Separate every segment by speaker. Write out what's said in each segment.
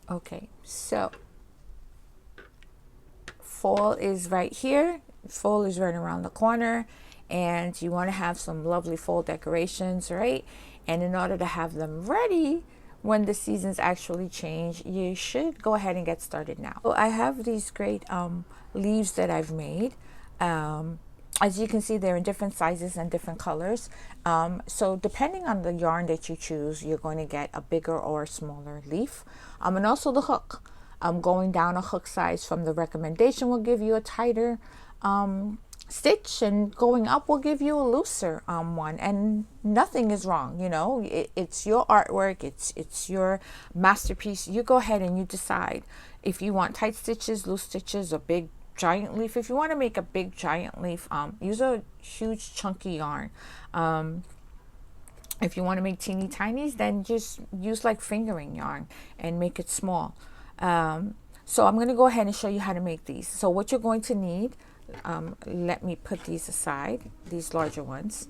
Speaker 1: Okay, so fall is right here. Fall is right around the corner, and you want to have some lovely fall decorations, right? And in order to have them ready when the seasons actually change, you should go ahead and get started now. So I have these great leaves that I've made. As you can see, they're in different sizes and different colors. So depending on the yarn that you choose, you're going to get a bigger or a smaller leaf. And also the hook. Going down a hook size from the recommendation will give you a tighter stitch, and going up will give you a looser one, and nothing is wrong. It's your artwork, it's your masterpiece. You go ahead and you decide if you want tight stitches, loose stitches, a big giant leaf. If you want to make a big giant leaf, use a huge chunky yarn. If you want to make teeny tinies, then just use like fingering yarn and make it small. So I'm going to go ahead and show you how to make these. So what you're going to need, let me put these aside, these larger ones.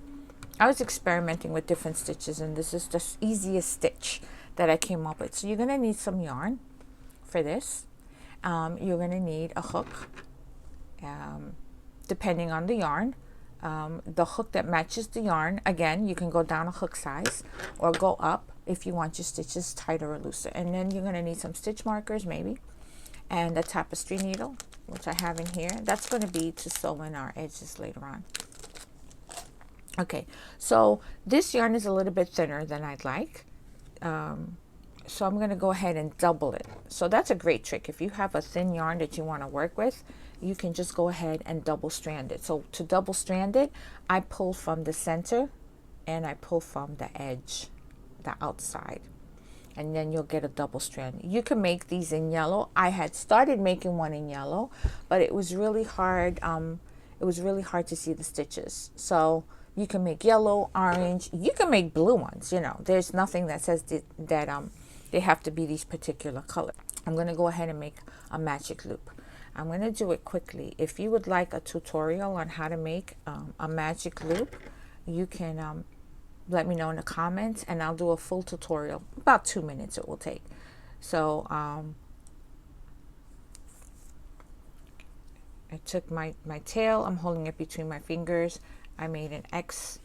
Speaker 1: I was experimenting with different stitches, and this is the easiest stitch that I came up with. So you're going to need some yarn for this. You're going to need a hook, depending on the yarn. The hook that matches the yarn. Again, you can go down a hook size or go up if you want your stitches tighter or looser. And then you're going to need some stitch markers maybe, and a tapestry needle, which I have in here. That's going to be to sew in our edges later on. Okay, so this yarn is a little bit thinner than I'd like. So I'm going to go ahead and double it. So that's a great trick. If you have a thin yarn that you want to work with, you can just go ahead and double strand it. So to double strand it, I pull from the center and I pull from the edge, the outside, and then you'll get a double strand. You can make these in yellow. I had started making one in yellow, but it was really hard. It was really hard to see the stitches. So you can make yellow, orange. You can make blue ones. There's nothing that says that they have to be these particular colors. I'm going to go ahead and make a magic loop. I'm going to do it quickly. If you would like a tutorial on how to make a magic loop, you can let me know in the comments, and I'll do a full tutorial. About 2 minutes it will take. So I took my tail, I'm holding it between my fingers. I made an X.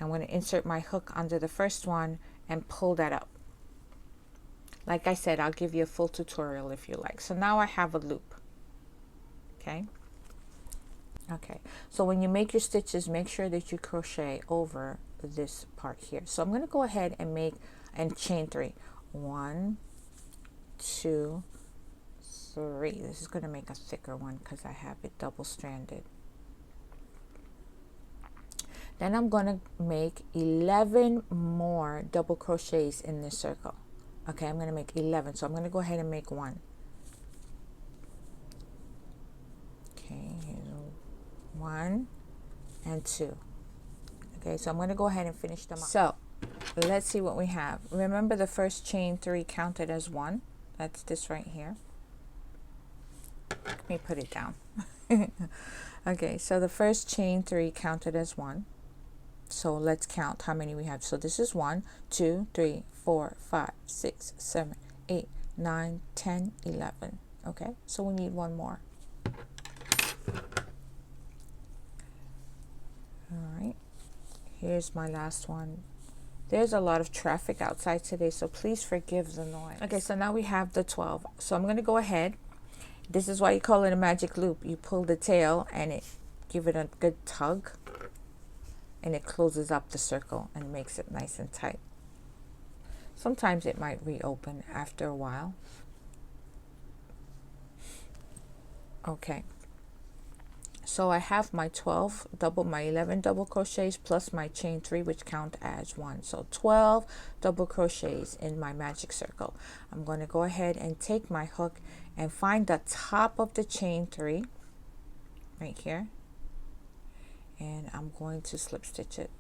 Speaker 1: I'm going to insert my hook under the first one and pull that up. Like I said, I'll give you a full tutorial if you like. So now I have a loop. Okay. So when you make your stitches, make sure that you crochet over this part here. So I'm going to go ahead and chain 3. 1, 2, 3. This is going to make a thicker one because I have it double stranded. Then I'm going to make 11 more double crochets in this circle. Okay, I'm going to make 11. So I'm going to go ahead and make 1. Okay, here's 1 and 2. Okay, so I'm going to go ahead and finish them up. So let's see what we have. Remember, the first chain 3 counted as 1. That's this right here. Let me put it down. Okay, so the first chain 3 counted as 1. So let's count how many we have. So this is 1, 2, 3, 4, 5, 6, 7, 8, 9, 10, 11. Okay, so we need 1 more. All right, here's my last one. There's a lot of traffic outside today, so please forgive the noise. Okay, so now we have the 12. So I'm going to go ahead. This is why you call it a magic loop. You pull the tail and give it a good tug, and it closes up the circle and makes it nice and tight. Sometimes it might reopen after a while. Okay, so I have my 11 double crochets plus my chain 3, which count as 1. So 12 double crochets in my magic circle. I'm going to go ahead and take my hook and find the top of the chain 3 right here, and I'm going to slip stitch it.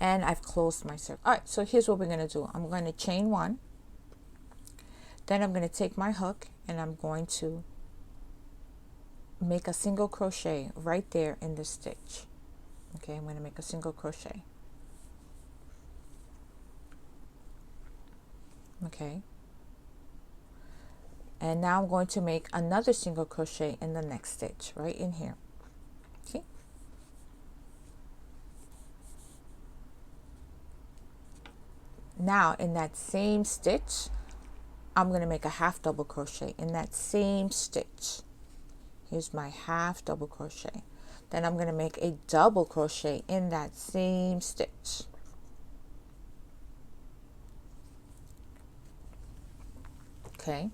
Speaker 1: And I've closed my circle. All right, so here's what we're going to do. I'm going to chain 1. Then I'm going to take my hook and I'm going to make a single crochet right there in the stitch. Okay, I'm going to make a single crochet. Okay, and now I'm going to make another single crochet in the next stitch right in here. Okay, now in that same stitch I'm going to make a half double crochet in that same stitch. Here's my half double crochet. Then I'm going to make a double crochet in that same stitch. Okay,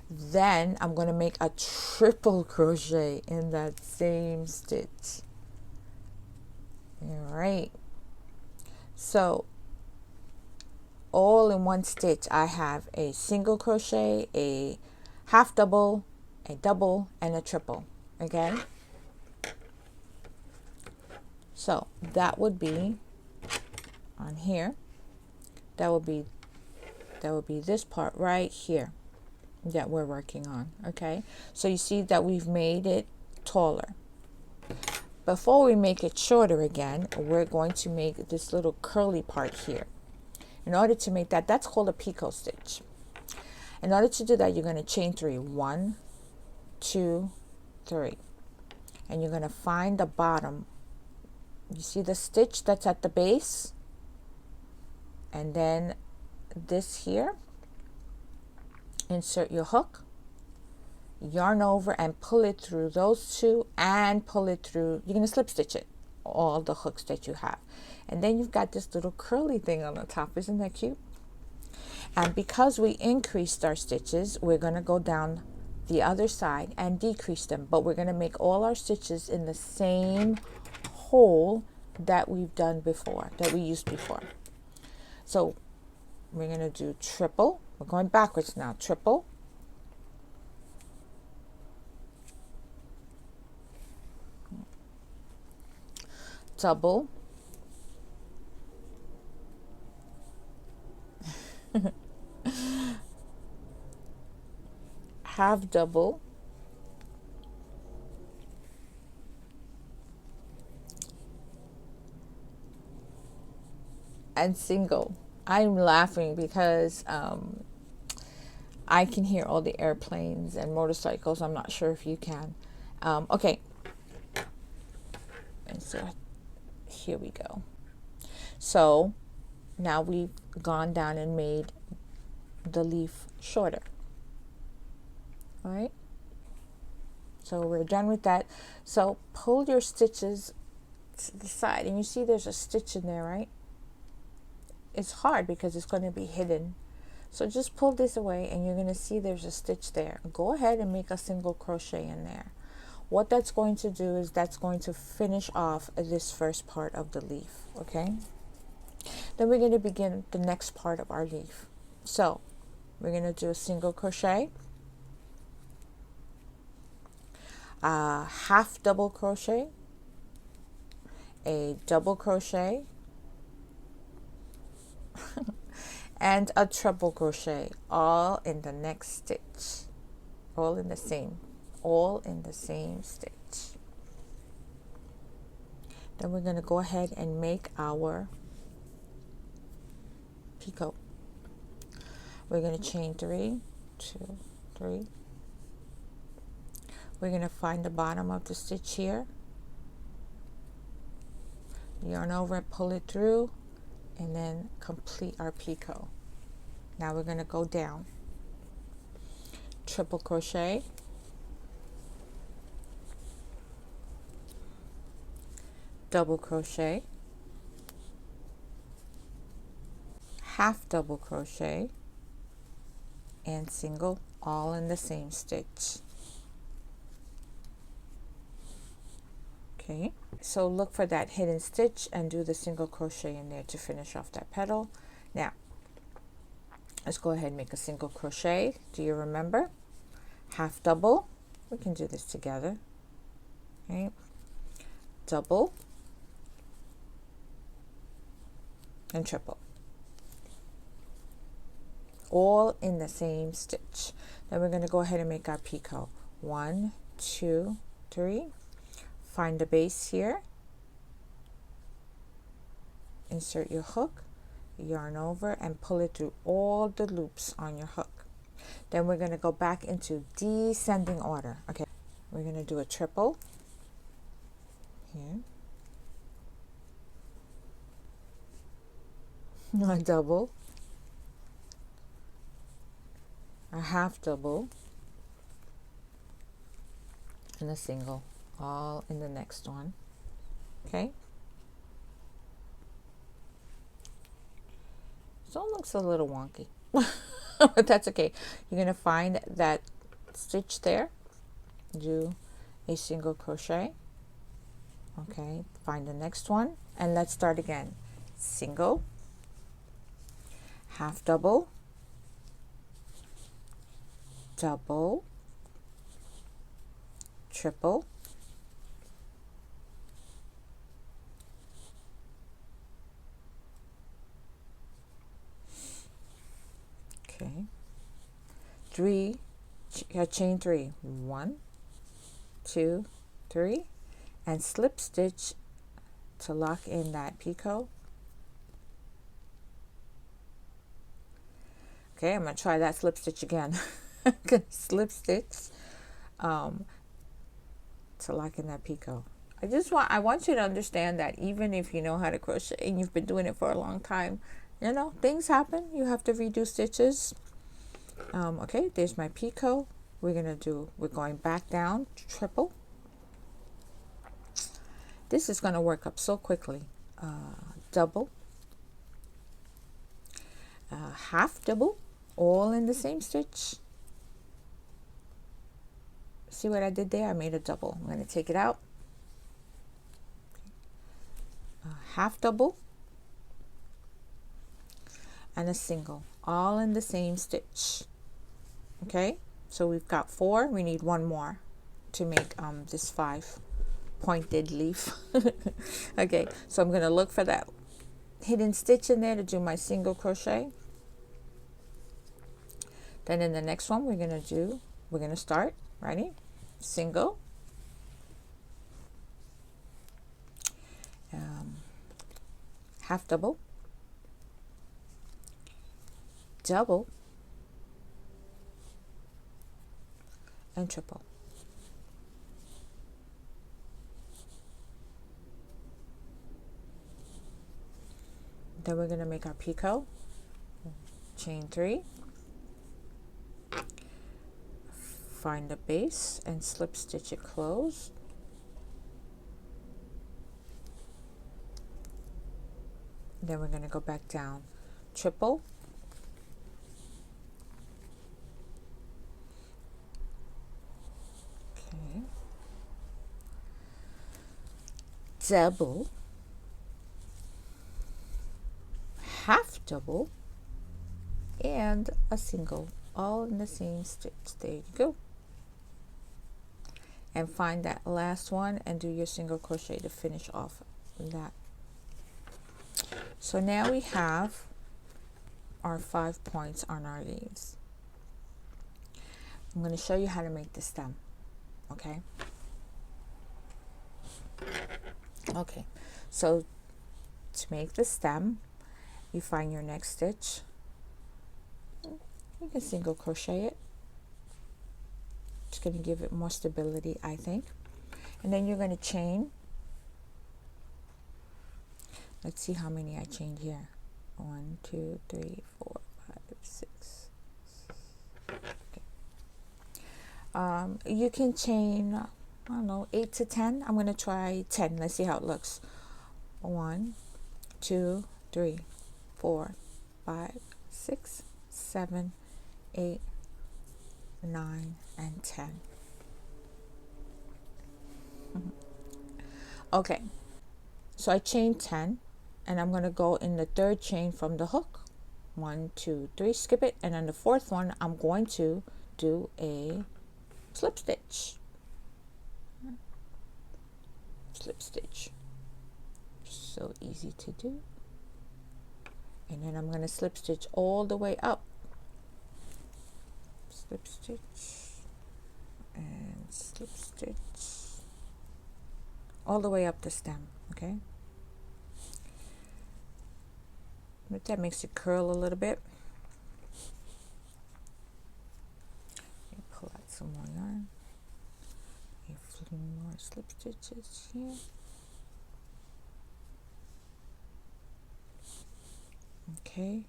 Speaker 1: then I'm going to make a triple crochet in that same stitch. All right, so all in one stitch I have a single crochet, a half double, a double, and a triple. Okay, so that would be on here, that would be this part right here that we're working on. Okay, so you see that we've made it taller. Before we make it shorter again, we're going to make this little curly part here. In order to make that, that's called a picot stitch. In order to do that, you're going to chain 3. 1, 2, 3, and you're going to find the bottom. You see the stitch that's at the base, and then this here, insert your hook, yarn over and pull it through those two, and pull it through. You're going to slip stitch it, all the hooks that you have, and then you've got this little curly thing on the top. Isn't that cute? And because we increased our stitches, we're going to go down the other side and decrease them, but we're going to make all our stitches in the same hole that we've done before, that we used before. So we're going to do triple. We're going backwards now. Triple, double, half double, and single. I'm laughing because I can hear all the airplanes and motorcycles. I'm not sure if you can. Okay, and so here we go. So now we've gone down and made the leaf shorter. All right, so we're done with that. So pull your stitches to the side, and you see there's a stitch in there, right? It's hard because it's going to be hidden. So just pull this away and you're going to see there's a stitch there. Go ahead and make a single crochet in there. What that's going to do is that's going to finish off this first part of the leaf. Okay, then we're going to begin the next part of our leaf. So we're going to do a single crochet, a half double crochet, a double crochet, and a triple crochet, all in the next stitch, all in the same stitch. Then we're going to go ahead and make our picot. We're going to chain 3, 2, 3. We're going to find the bottom of the stitch here, yarn over and pull it through, and then complete our picot. Now we're going to go down, triple crochet, double crochet, half double crochet, and single, all in the same stitch. Okay, so look for that hidden stitch and do the single crochet in there to finish off that petal. Now let's go ahead and make a single crochet. Do you remember? Half double, we can do this together. Okay, double and triple, all in the same stitch. Then we're going to go ahead and make our picot. 1, 2, 3. Find the base here, insert your hook, yarn over and pull it through all the loops on your hook. Then we're going to go back into descending order. Okay, we're going to do a triple here, a double, a half double, and a single, all in the next one. Okay, so it looks a little wonky, but that's okay. You're going to find that stitch there, do a single crochet. Okay, find the next one, and let's start again. Single, half double, double, triple, okay, three, chain three, 1, 2, 3, and slip stitch to lock in that picot. Okay, I'm going to try that slip stitch again. Slip stitch to lock in that picot. I want you to understand that even if you know how to crochet and you've been doing it for a long time, you know, things happen. You have to redo stitches. Okay, there's my picot. We're going back down, triple. This is going to work up so quickly. Double, half double, all in the same stitch. See what I did there? I made a double. I'm going to take it out. Half double and a single, all in the same stitch. Okay, so we've got 4. We need 1 more to make this 5 pointed leaf. Okay, so I'm going to look for that hidden stitch in there to do my single crochet. Then in the next one we're going to start, ready? Single, half double, double, and triple. Then we're going to make our picot, chain 3, find the base and slip stitch it closed. Then we're going to go back down, triple, okay, double, half double, and a single, all in the same stitch. There you go. And find that last one and do your single crochet to finish off that. So now we have our 5 points on our leaves. I'm going to show you how to make the stem. Okay, so to make the stem, you find your next stitch, you can single crochet it. It's going to give it more stability, I think. And then you're going to chain. Let's see how many I chained here. 1, 2, 3, 4, 5, 6. Okay. You can chain, I don't know, 8 to 10. I'm going to try 10. Let's see how it looks. 1, 2, 3, 4, 5, 6, 7, 8, 9, and 10. Okay, so I chained 10, and I'm going to go in the 3rd chain from the hook. 1, 2, 3, skip it, and on the 4th one I'm going to do a slip stitch. Slip stitch, so easy to do. And then I'm going to slip stitch all the way up. Slip stitch and slip stitch all the way up the stem. Okay, That makes it curl a little bit. Pull out some more yarn. A few more slip stitches here. Okay,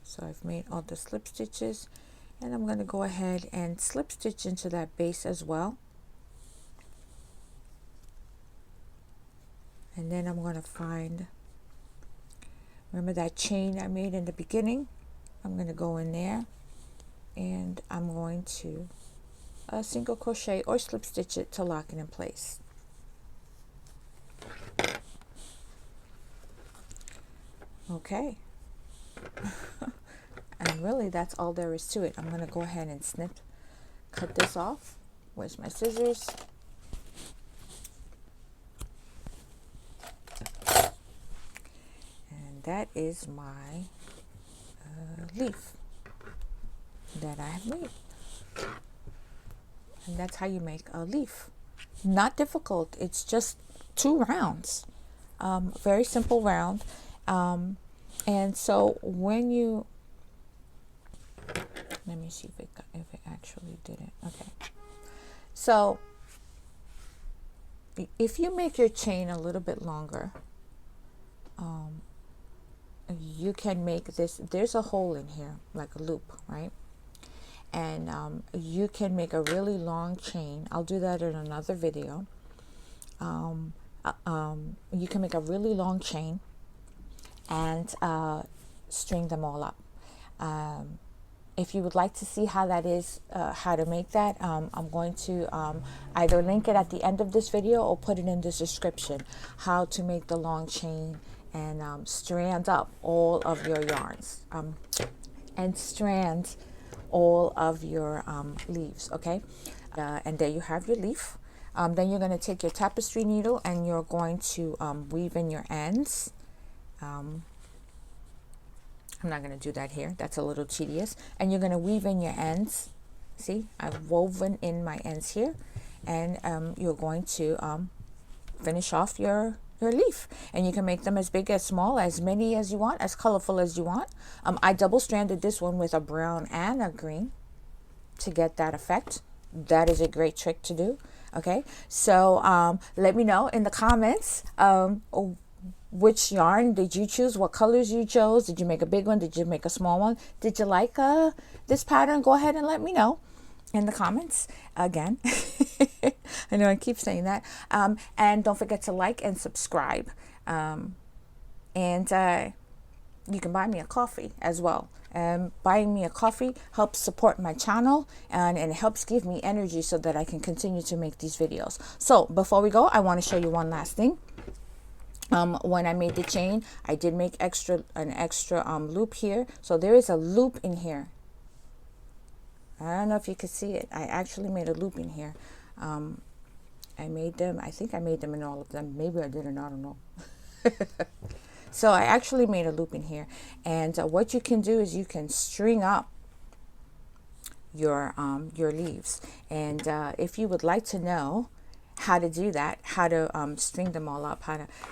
Speaker 1: so I've made all the slip stitches, and I'm going to go ahead and slip stitch into that base as well. And then I'm going to find, remember that chain I made in the beginning? I'm going to go in there, and I'm going to single crochet or slip stitch it to lock it in place. Okay. And really that's all there is to it. I'm going to go ahead and cut this off. Where's my scissors? And that is my leaf that I have made. And that's how you make a leaf. Not difficult. It's just 2 rounds. Very simple round. And so when you, let me see if it actually did it. Okay. So if you make your chain a little bit longer, you can make this, there's a hole in here, like a loop, right? And you can make a really long chain. I'll do that in another video. You can make a really long chain and string them all up. If you would like to see how that is, how to make that, I'm going to either link it at the end of this video or put it in the description, how to make the long chain and strand up all of your yarns and strand all of your leaves. Okay, and there you have your leaf. Then you're going to take your tapestry needle and you're going to weave in your ends. I'm not going to do that here. That's a little tedious. And you're going to weave in your ends. See, I've woven in my ends here. And you're going to finish off your leaf. And you can make them as big, as small, as many as you want, as colorful as you want. I double stranded this one with a brown and a green to get that effect. That is a great trick to do. Okay, so let me know in the comments which yarn did you choose, what colors you chose. Did you make a big one? Did you make a small one? Did you like this pattern? Go ahead and let me know in the comments again. I know I keep saying that. And don't forget to like and subscribe. And you can buy me a coffee as well. Buying me a coffee helps support my channel and it helps give me energy so that I can continue to make these videos. So before we go, I want to show you one last thing. When I made the chain, I did make an extra loop here. So there is a loop in here. I don't know if you can see it. I actually made a loop in here. I think I made them in all of them. Maybe I didn't, I don't know. So I actually made a loop in here. And what you can do is you can string up your leaves. And if you would like to know how to do that, how to string them all up,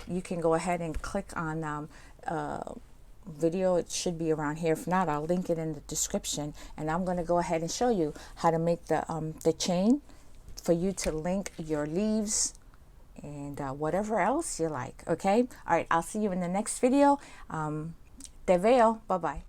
Speaker 1: you can go ahead and click on video. It should be around here. If not, I'll link it in the description. And I'm going to go ahead and show you how to make the chain for you to link your leaves and whatever else you like. Okay, all right, I'll see you in the next video. Te veo. Bye bye.